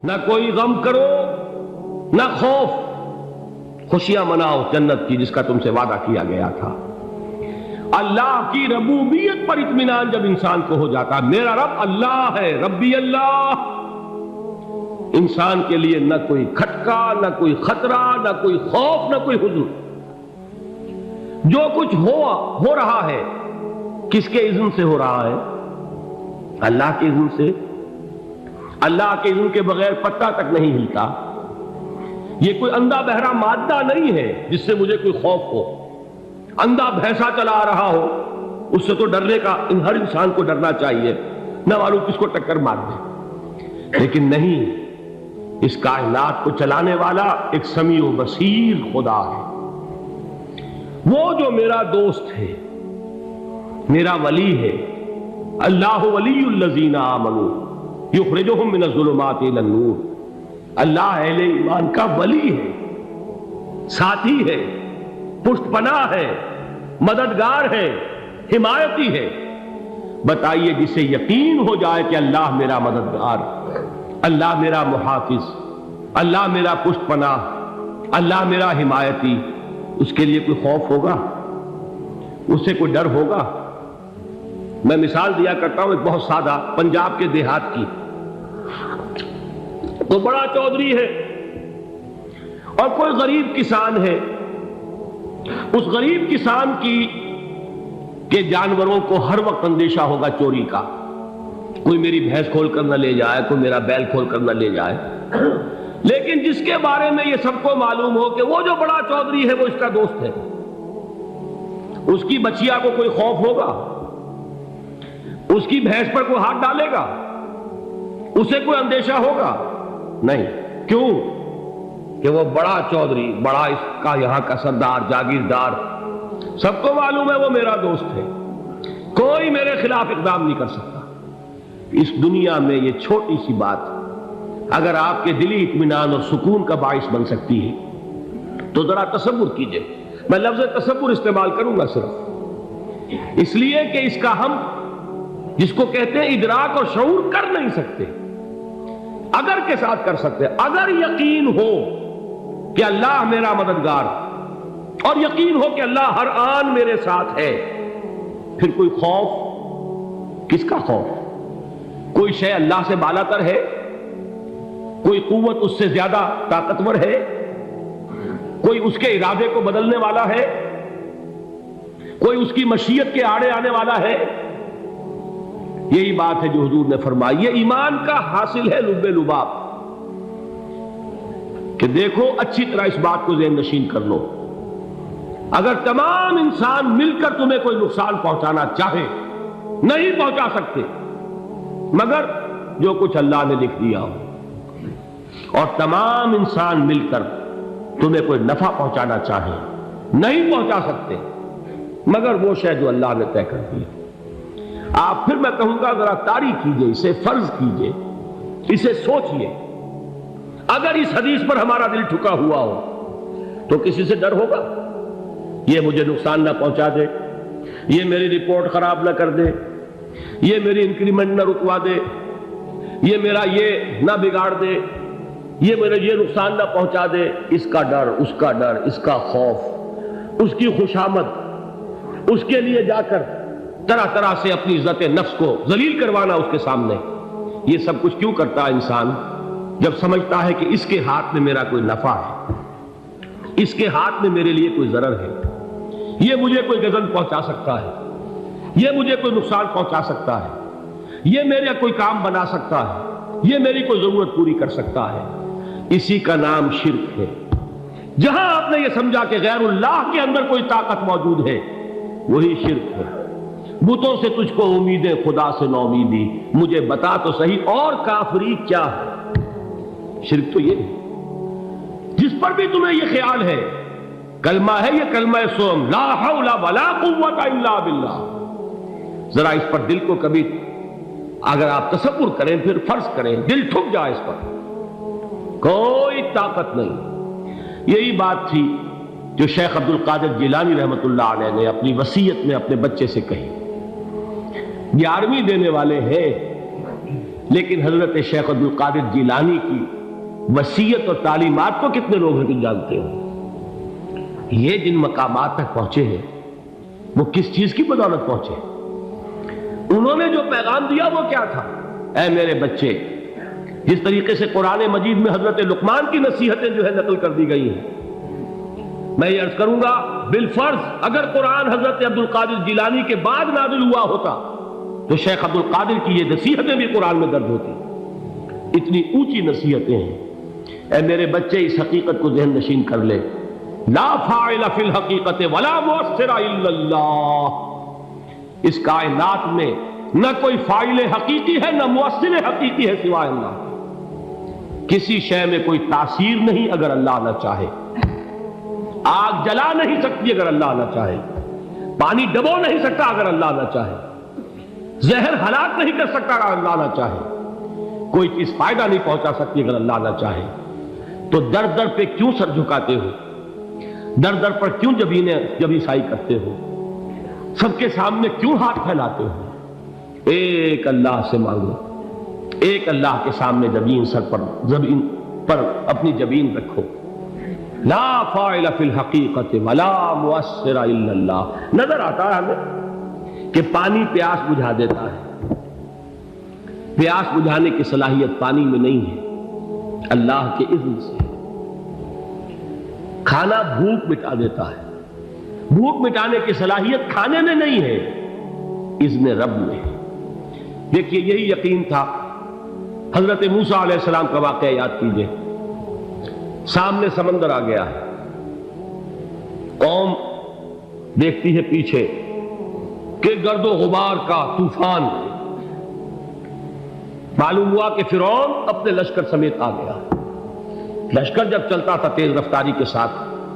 نہ کوئی غم کرو نہ خوف، خوشیاں مناؤ جنت کی جس کا تم سے وعدہ کیا گیا تھا۔ اللہ کی ربوبیت پر اطمینان جب انسان کو ہو جاتا، میرا رب اللہ ہے، ربی اللہ، انسان کے لیے نہ کوئی کھٹکا، نہ کوئی خطرہ، نہ کوئی خوف، نہ کوئی حزن۔ جو کچھ ہو رہا ہے کس کے اذن سے ہو رہا ہے؟ اللہ کے اذن سے۔ اللہ کے اذن کے بغیر پتا تک نہیں ہلتا۔ یہ کوئی اندھا بہرا مادہ نہیں ہے جس سے مجھے کوئی خوف ہو۔ اندھا بھینسا چلا آ رہا ہو اس سے تو ڈرنے کا ہر انسان کو ڈرنا چاہیے، نہ معلوم کس کو ٹکر مار دے۔ لیکن نہیں، اس کائنات کو چلانے والا ایک سمیع و بصیر خدا ہے، وہ جو میرا دوست ہے، میرا ولی ہے۔ اللہ ولی الذین آمنوا یخرجہم من الظلمات الی النور۔ اللہ اہل ایمان کا ولی ہے، ساتھی ہے، پشت پناہ ہے، مددگار ہے، حمایتی ہے۔ بتائیے جسے یقین ہو جائے کہ اللہ میرا مددگار، اللہ میرا محافظ، اللہ میرا پشت پناہ، اللہ میرا حمایتی، اس کے لیے کوئی خوف ہوگا؟ اس سے کوئی ڈر ہوگا؟ میں مثال دیا کرتا ہوں ایک بہت سادہ، پنجاب کے دیہات کی۔ تو بڑا چودھری ہے اور کوئی غریب کسان ہے۔ اس غریب کسان کے جانوروں کو ہر وقت اندیشہ ہوگا چوری کا، کوئی میری بھینس کھول کر نہ لے جائے، کوئی میرا بیل کھول کر نہ لے جائے۔ لیکن جس کے بارے میں یہ سب کو معلوم ہو کہ وہ جو بڑا چودھری ہے وہ اس کا دوست ہے، اس کی بچیا کو کوئی خوف ہوگا؟ اس کی بھینس پر کوئی ہاتھ ڈالے گا؟ اسے کوئی اندیشہ ہوگا؟ نہیں۔ کیوں؟ کہ وہ بڑا چودھری، بڑا اس کا یہاں کا سردار، جاگیردار، سب کو معلوم ہے وہ میرا دوست ہے، کوئی میرے خلاف اقدام نہیں کر سکتا۔ اس دنیا میں یہ چھوٹی سی بات اگر آپ کے دلی اطمینان اور سکون کا باعث بن سکتی ہے تو ذرا تصور کیجئے۔ میں لفظ تصور استعمال کروں گا صرف اس لیے کہ اس کا ہم جس کو کہتے ہیں ادراک اور شعور کر نہیں سکتے، اگر کے ساتھ کر سکتے۔ اگر یقین ہو کہ اللہ میرا مددگار اور یقین ہو کہ اللہ ہر آن میرے ساتھ ہے، پھر کوئی خوف؟ کس کا خوف؟ کوئی شے اللہ سے بالا تر ہے؟ کوئی قوت اس سے زیادہ طاقتور ہے؟ کوئی اس کے ارادے کو بدلنے والا ہے؟ کوئی اس کی مشیت کے آڑے آنے والا ہے؟ یہی بات ہے جو حضور نے فرمائی۔ یہ ایمان کا حاصل ہے لب لباب، کہ دیکھو اچھی طرح اس بات کو ذہن نشین کر لو، اگر تمام انسان مل کر تمہیں کوئی نقصان پہنچانا چاہے نہیں پہنچا سکتے، مگر جو کچھ اللہ نے لکھ دیا ہو، اور تمام انسان مل کر تمہیں کوئی نفع پہنچانا چاہے نہیں پہنچا سکتے، مگر وہ شے جو اللہ نے طے کر دیا۔ آپ پھر میں کہوں گا ذرا طاری کیجئے، اسے فرض کیجئے، اسے سوچئے۔ اگر اس حدیث پر ہمارا دل ٹھکا ہوا ہو تو کسی سے ڈر ہوگا؟ یہ مجھے نقصان نہ پہنچا دے، یہ میری رپورٹ خراب نہ کر دے، یہ میری انکریمنٹ نہ رکوا دے، یہ میرا یہ نہ بگاڑ دے، یہ میرے یہ نقصان نہ پہنچا دے۔ اس کا ڈر، اس کا ڈر، اس کا خوف، اس کی خوشامد، اس کے لیے جا کر طرح طرح سے اپنی عزت نفس کو ذلیل کروانا اس کے سامنے، یہ سب کچھ کیوں کرتا ہے انسان؟ جب سمجھتا ہے کہ اس کے ہاتھ میں میرا کوئی نفع ہے، اس کے ہاتھ میں میرے لیے کوئی ضرر ہے، یہ مجھے کوئی غضب پہنچا سکتا ہے، یہ مجھے کوئی نقصان پہنچا سکتا ہے، یہ میرا کوئی کام بنا سکتا ہے، یہ میری کوئی ضرورت پوری کر سکتا ہے، اسی کا نام شرک ہے۔ جہاں آپ نے یہ سمجھا کہ غیر اللہ کے اندر کوئی طاقت موجود ہے، وہی شرک ہے۔ بتوں سے تجھ کو امیدیں، خدا سے نومیدی، مجھے بتا تو صحیح اور کافری کیا ہے؟ شرک تو یہ ہے۔ جس پر بھی تمہیں یہ خیال ہے، کلمہ ہے یہ کلمہ سوم، لا حول ولا قوت الا باللہ، ذرا اس پر دل کو کبھی اگر آپ تصور کریں، پھر فرض کریں، دل ٹھک جائے اس پر، کوئی طاقت نہیں۔ یہی بات تھی جو شیخ عبد القادر جیلانی رحمۃ اللہ علیہ نے اپنی وصیت میں اپنے بچے سے کہی۔ 11ویں دینے والے ہیں، لیکن حضرت شیخ عبد القادر جیلانی کی وصیت اور تعلیمات کو کتنے لوگ ہیں تم جانتے ہو؟ یہ جن مقامات تک پہنچے ہیں وہ کس چیز کی بدولت پہنچے؟ انہوں نے جو پیغام دیا وہ کیا تھا؟ اے میرے بچے، جس طریقے سے قرآن مجید میں حضرت لقمان کی نصیحتیں جو ہے نقل کر دی گئی ہیں، میں یہ عرض کروں گا بالفرض اگر قرآن حضرت عبد القادر جیلانی کے بعد نازل ہوا ہوتا تو شیخ عبد القادر کی یہ نصیحتیں بھی قرآن میں درج ہوتی۔ اتنی اونچی نصیحتیں ہیں۔ اے میرے بچے، اس حقیقت کو ذہن نشین کر لے، لا فاعل فی الحقیقت ولا مؤثر الا اللہ۔ اس کائنات میں نہ کوئی فاعل حقیقی ہے نہ مؤثر حقیقی ہے سوائے اللہ۔ کسی شے میں کوئی تاثیر نہیں اگر اللہ نہ چاہے۔ آگ جلا نہیں سکتی اگر اللہ نہ چاہے، پانی ڈبو نہیں سکتا اگر اللہ نہ چاہے، زہر ہلاک نہیں کر سکتا اگر اللہ نہ چاہے، کوئی چیز فائدہ نہیں پہنچا سکتی اگر اللہ نہ چاہے۔ تو در در پہ کیوں سر جھکاتے ہو؟ در در پر کیوں جبیں سائی کرتے ہو؟ سب کے سامنے کیوں ہاتھ پھیلاتے ہو؟ ایک اللہ سے مانگو، ایک اللہ کے سامنے زمین پر اپنی جبین رکھو۔ لا فاعل فی الحقیقت ولا مؤثر الا اللہ۔ نظر آتا ہے ہمیں کہ پانی پیاس بجھا دیتا ہے، پیاس بجھانے کی صلاحیت پانی میں نہیں ہے، اللہ کے اذن سے۔ کھانا بھوک مٹا دیتا ہے، بھوک مٹانے کی صلاحیت کھانے میں نہیں ہے، اذن رب میں۔ دیکھیے یہی یقین تھا حضرت موسیٰ علیہ السلام کا واقعہ یاد کیجئے۔ سامنے سمندر آ گیا ہے، قوم دیکھتی ہے پیچھے کہ گرد و غبار کا طوفان۔ معلوم ہوا کہ فرعون اپنے لشکر سمیت آ گیا۔ لشکر جب چلتا تھا تیز رفتاری کے ساتھ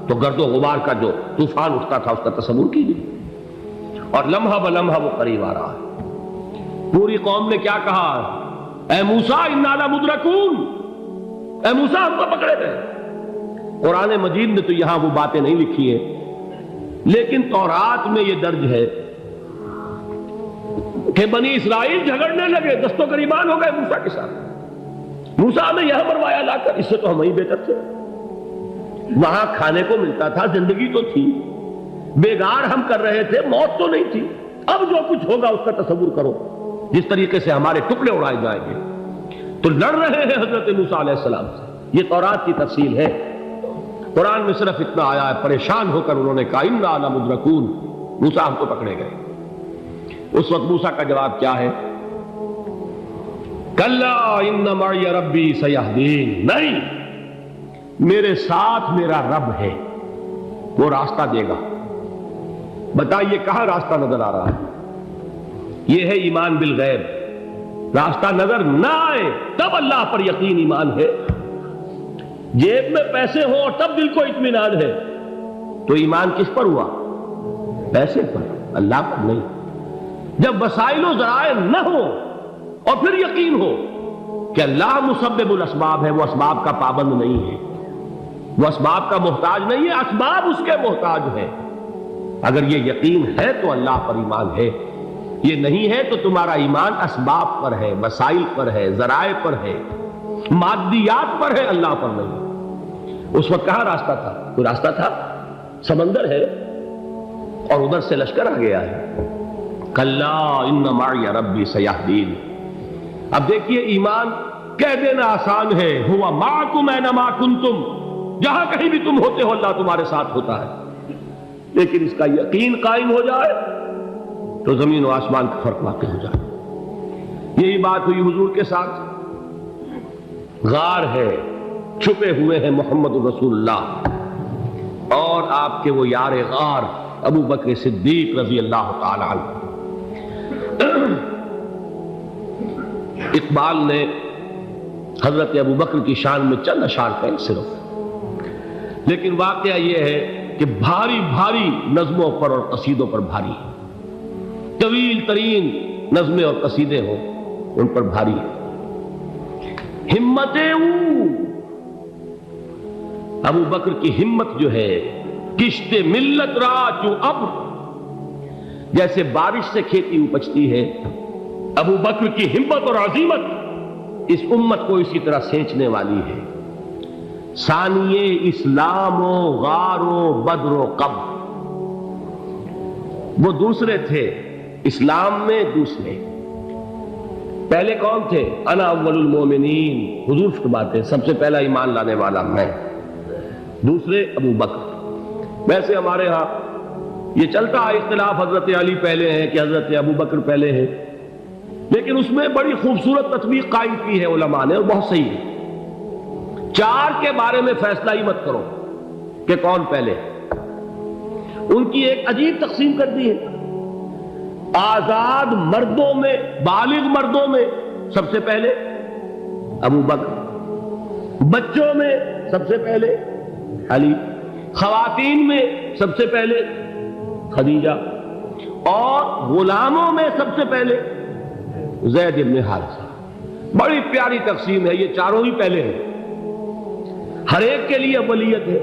تو گرد و غبار کا جو طوفان اٹھتا تھا اس کا تصور کیجیے، اور لمحہ بلمحہ وہ قریب آ رہا ہے۔ پوری قوم نے کیا کہا؟ اے موسیٰ انا لمدرکون، اے موسیٰ ہم کو پکڑے گئے۔ قرآن مجید میں تو یہاں وہ باتیں نہیں لکھی ہیں، لیکن تورات میں یہ درج ہے کہ بنی اسرائیل جھگڑنے لگے، دست و گریبان ہو گئے موسیٰ کے ساتھ۔ موسیٰ نے یہاں مروایا لا کر، اس سے تو ہم ہی بہتر تھے، وہاں کھانے کو ملتا تھا، زندگی تو تھی، بیگار ہم کر رہے تھے، موت تو نہیں تھی۔ اب جو کچھ ہوگا اس کا تصور کرو، جس طریقے سے ہمارے ٹکڑے اڑائے جائیں گے۔ تو لڑ رہے ہیں حضرت موسیٰ علیہ السلام سے۔ یہ تورات کی تفصیل ہے، قرآن میں صرف اتنا آیا ہے، پریشان ہو کر انہوں نے کہا انا لمدرکون، موسیٰ ہم کو پکڑے گئے۔ اس وقت موسیٰ کا جواب کیا ہے؟ کلا ان معی ربی سیہدین، نہیں، میرے ساتھ میرا رب ہے، وہ راستہ دے گا۔ بتائیے کہاں راستہ نظر آ رہا ہے؟ یہ ہے ایمان بالغیب۔ راستہ نظر نہ آئے تب اللہ پر یقین ایمان ہے۔ جیب میں پیسے ہوں اور تب دل کو اطمینان ہے تو ایمان کس پر ہوا؟ پیسے پر، اللہ پر نہیں۔ جب وسائل و ذرائع نہ ہو اور پھر یقین ہو کہ اللہ مسبب الاسباب ہے، وہ اسباب کا پابند نہیں ہے، وہ اسباب کا محتاج نہیں ہے، اسباب اس کے محتاج ہے۔ اگر یہ یقین ہے تو اللہ پر ایمان ہے، یہ نہیں ہے تو تمہارا ایمان اسباب پر ہے، وسائل پر ہے، ذرائع پر ہے، مادیات پر ہے، اللہ پر نہیں۔ اس وقت کہاں راستہ تھا؟ کوئی راستہ تھا؟ سمندر ہے اور ادھر سے لشکر آ گیا ہے۔ کلا ان معی ربی سیہدین۔ اب دیکھیے ایمان کہہ دینا آسان ہے، ہوا معکم اینما کنتم، جہاں کہیں بھی تم ہوتے ہو اللہ تمہارے ساتھ ہوتا ہے، لیکن اس کا یقین قائم ہو جائے تو زمین و آسمان کا فرق واقع ہو جائے۔ یہی بات ہوئی حضور کے ساتھ۔ غار ہے، چھپے ہوئے ہیں محمد رسول اللہ اور آپ کے وہ یار غار ابو بکر صدیق رضی اللہ تعالی عنہ۔ اقبال نے حضرت ابو بکر کی شان میں چند اشعار کہیں صرف، لیکن واقعہ یہ ہے کہ بھاری بھاری نظموں پر اور قصیدوں پر بھاری ہے، طویل ترین نظمیں اور قصیدے ہوں ان پر بھاری ہے۔ ہمتیں ابو بکر کی ہمت جو ہے، کشت ملت را چو ابر، جیسے بارش سے کھیتی اپجتی ہے، ابو بکر کی ہمت اور عزیمت اس امت کو اسی طرح سینچنے والی ہے۔ ثانیے اسلام و غار و بدر و قبر، وہ دوسرے تھے اسلام میں، دوسرے پہلے کون تھے؟ انا اول المومنین، حضور فرماتے ہیں سب سے پہلا ایمان لانے والا میں، دوسرے ابو بکر۔ ویسے ہمارے ہاں یہ چلتا ہے اختلاف، حضرت علی پہلے ہیں کہ حضرت ابو بکر پہلے ہیں، لیکن اس میں بڑی خوبصورت تطبیق قائم کی ہے علماء نے، اور بہت صحیح ہے۔ چار کے بارے میں فیصلہ ہی مت کرو کہ کون پہلے، ان کی ایک عجیب تقسیم کر دی ہے۔ آزاد مردوں میں، بالغ مردوں میں سب سے پہلے ابو بکر، بچوں میں سب سے پہلے علی، خواتین میں سب سے پہلے خدیجہ، اور غلاموں میں سب سے پہلے زید بن حارثہ۔ بڑی پیاری تقسیم ہے، یہ چاروں ہی پہلے ہیں، ہر ایک کے لیے اولیت ہے۔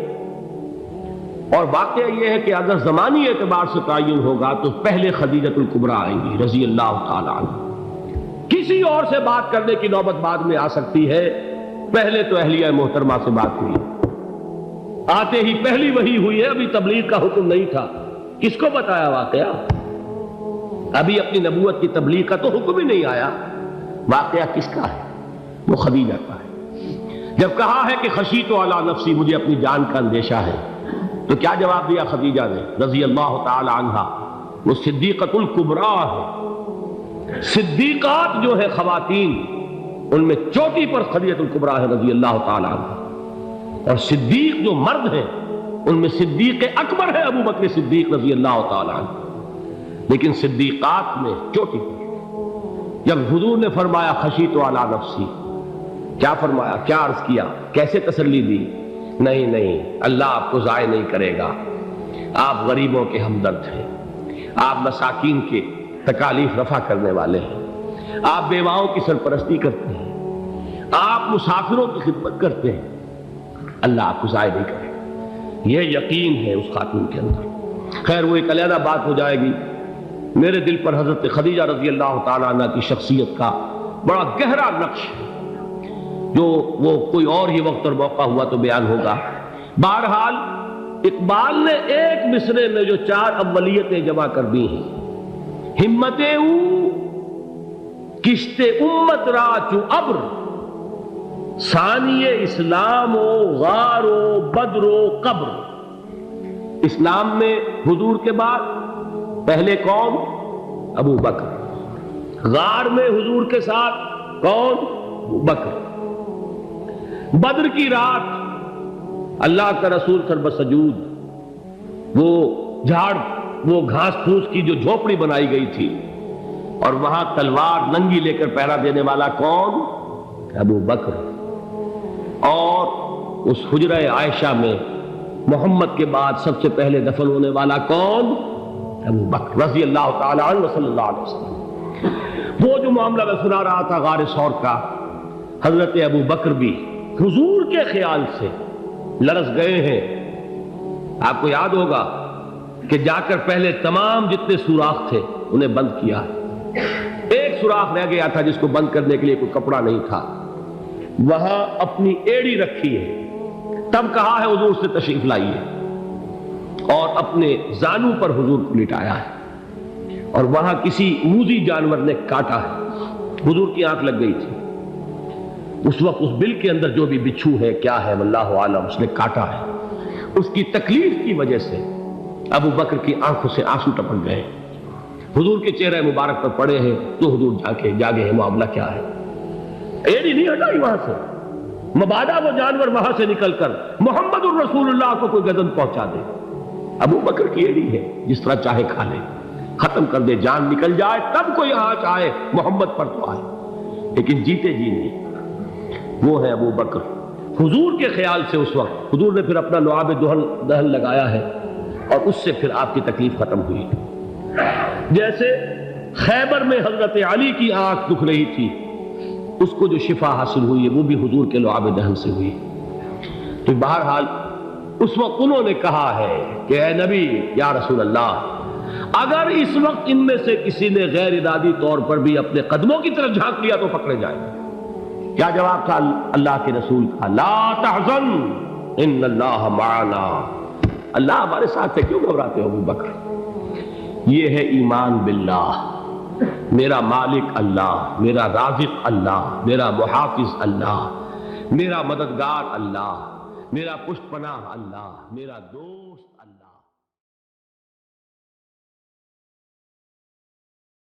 اور واقعہ یہ ہے کہ اگر زمانی اعتبار سے تعین ہوگا تو پہلے خدیجۃ الکبریٰ آئیں گی رضی اللہ تعالی عنہ۔ کسی اور سے بات کرنے کی نوبت بعد میں آ سکتی ہے، پہلے تو اہلیہ محترمہ سے بات ہوئی، آتے ہی پہلی وحی ہوئی ہے، ابھی تبلیغ کا حکم نہیں تھا۔ کس کو بتایا واقعہ؟ ابھی اپنی نبوت کی تبلیغ کا تو حکم ہی نہیں آیا۔ واقعہ کس کا ہے؟ وہ خدیجہ کا ہے۔ جب کہا ہے کہ خشیت علی نفسی، مجھے اپنی جان کا اندیشہ ہے، تو کیا جواب دیا خدیجہ نے رضی اللہ تعالی عنہا؟ وہ صدیقۃ الکبریٰ ہے۔ صدیقات جو ہے خواتین، ان میں چوٹی پر خدیجۃ الکبریٰ ہے رضی اللہ تعالی عنہا، اور صدیق جو مرد ہیں ان میں صدیق اکبر ہے ابو بکر صدیق رضی اللہ تعالی عنہ، لیکن صدیقات میں چوٹی پر۔ جب حضور نے فرمایا خشیت علی نفسی، کیا فرمایا؟ کیا عرض کیا؟ کیسے تسلی دی؟ نہیں نہیں، اللہ آپ کو ضائع نہیں کرے گا، آپ غریبوں کے ہمدرد ہیں، آپ مساکین کے تکالیف رفع کرنے والے ہیں، آپ بیواؤں کی سرپرستی کرتے ہیں، آپ مسافروں کی خدمت کرتے ہیں، اللہ آپ کو ضائع نہیں کرے گا۔ یہ یقین ہے اس خاتون کے اندر۔ خیر وہ ایک علیحدہ بات ہو جائے گی۔ میرے دل پر حضرت خدیجہ رضی اللہ تعالیٰ عنہ کی شخصیت کا بڑا گہرا نقش ہے، جو وہ کوئی اور ہی وقت اور موقع ہوا تو بیان ہوگا۔ بہرحال اقبال نے ایک مصرے میں جو چار اولیتیں جمع کر دی ہیں، ہمت او کشت امت را چو ابر، ثانی اسلام و غار و بدر و قبر۔ اسلام میں حضور کے بعد پہلے کون؟ ابو بکر۔ غار میں حضور کے ساتھ کون؟ ابو بکر۔ بدر کی رات اللہ کا رسول سر بسجود، وہ گھاس پھوس کی جو جھوپڑی بنائی گئی تھی، اور وہاں تلوار ننگی لے کر پہرا دینے والا کون؟ ابو بکر۔ اور اس حجرہ عائشہ میں محمد کے بعد سب سے پہلے دفن ہونے والا کون؟ ابو بکر رضی اللہ تعالی عنہ صلی اللہ علیہ وسلم۔ وہ جو معاملہ میں سنا رہا تھا غار ثور کا، حضرت ابو بکر بھی حضور کے خیال سے لرز گئے ہیں۔ آپ کو یاد ہوگا کہ جا کر پہلے تمام جتنے سوراخ تھے انہیں بند کیا، ایک سوراخ رہ گیا تھا جس کو بند کرنے کے لیے کوئی کپڑا نہیں تھا، وہاں اپنی ایڑی رکھی ہے، تب کہا ہے حضور سے تشریف لائیے، اور اپنے زانو پر حضور کو لٹایا ہے، اور وہاں کسی موذی جانور نے کاٹا ہے، حضور کی آنکھ لگ گئی تھی، اس وقت اس بل کے اندر جو بھی بچھو ہے کیا ہے واللہ عالم، اس نے کاٹا ہے، اس کی تکلیف کی وجہ سے ابو بکر کی آنکھوں سے آنسو ٹپک گئے، حضور کے چہرے مبارک پر پڑے ہیں، تو حضور جاگے ہیں، معاملہ کیا ہے؟ ایڑی نہیں ہٹائی وہاں سے، مبادا وہ جانور وہاں سے نکل کر محمد الرسول اللہ کو کوئی گزن پہنچا دے، ابو بکر کی ایڑی ہے، جس طرح چاہے کھا لے، ختم کر دے، جان نکل جائے تب کوئی آنچ آئے، محمد پر تو آئے، لیکن جیتے جی نہیں۔ وہ ہے ابو بکر حضور کے خیال سے۔ اس وقت حضور نے پھر اپنا لعاب دہن لگایا ہے، اور اس سے پھر آپ کی تکلیف ختم ہوئی۔ جیسے خیبر میں حضرت علی کی آنکھ دکھ رہی تھی، اس کو جو شفا حاصل ہوئی ہے وہ بھی حضور کے لعاب دہن سے ہوئی۔ تو بہرحال اس وقت انہوں نے کہا ہے کہ اے نبی یا رسول اللہ، اگر اس وقت ان میں سے کسی نے غیر ارادی طور پر بھی اپنے قدموں کی طرف جھانک لیا تو پکڑے جائیں، کیا جواب تھا اللہ کے رسول کا؟ لا تحزن ان اللہ معنا، اللہ ہمارے ساتھ ہے، کیوں گھبراتے ہو ابو بکر؟ یہ ہے ایمان باللہ، میرا مالک اللہ، میرا رازق اللہ، میرا محافظ اللہ، میرا مددگار اللہ، میرا پشت پناہ اللہ، میرا دوست اللہ۔